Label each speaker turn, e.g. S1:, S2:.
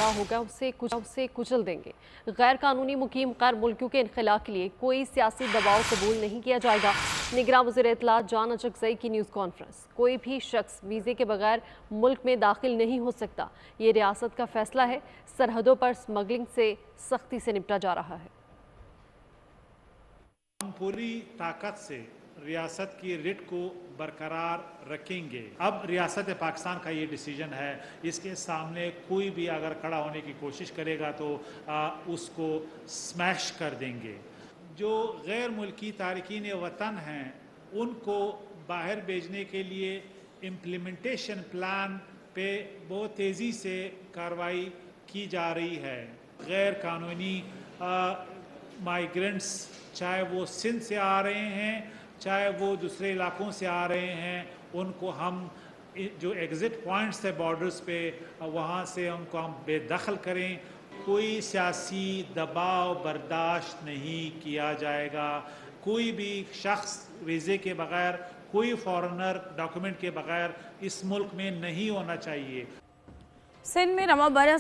S1: खड़ा होगा उसे कुचल देंगे। गैर कानूनी मुकीम गैर मुल्कियों के इनखला के लिए कोई सियासी दबाव कबूल नहीं किया जाएगा। निगरान वज़ीर इत्तलात जान अचकज़ई की न्यूज़ कॉन्फ्रेंस। कोई भी शख्स वीज़े के बगैर मुल्क में दाखिल नहीं हो सकता। ये रियासत का फैसला है। सरहदों पर स्मगलिंग से सख्ती से निपटा जा रहा है।
S2: हम पूरी ताकत से रियासत की रिट को बरकरार रखेंगे। अब रियासत पाकिस्तान का ये डिसीजन है, इसके सामने कोई भी अगर खड़ा होने की कोशिश करेगा तो उसको स्मैश कर देंगे। जो गैर मुल्की तारकीन वतन हैं उनको बाहर भेजने के लिए इम्प्लीमेंटेशन प्लान पे बहुत तेज़ी से कार्रवाई की जा रही है। गैर कानूनी माइग्रेंट्स चाहे वो सिंध से आ रहे हैं चाहे वो दूसरे इलाकों से आ रहे हैं, उनको हम जो एग्ज़िट पॉइंट्स है बॉर्डर्स पे वहाँ से उनको हम बेदखल करें। कोई सियासी दबाव बर्दाश्त नहीं किया जाएगा। कोई भी शख्स वीज़े के बगैर, कोई फॉरेनर डॉक्यूमेंट के बगैर इस मुल्क में नहीं होना चाहिए।
S3: सिंध में रमा बरस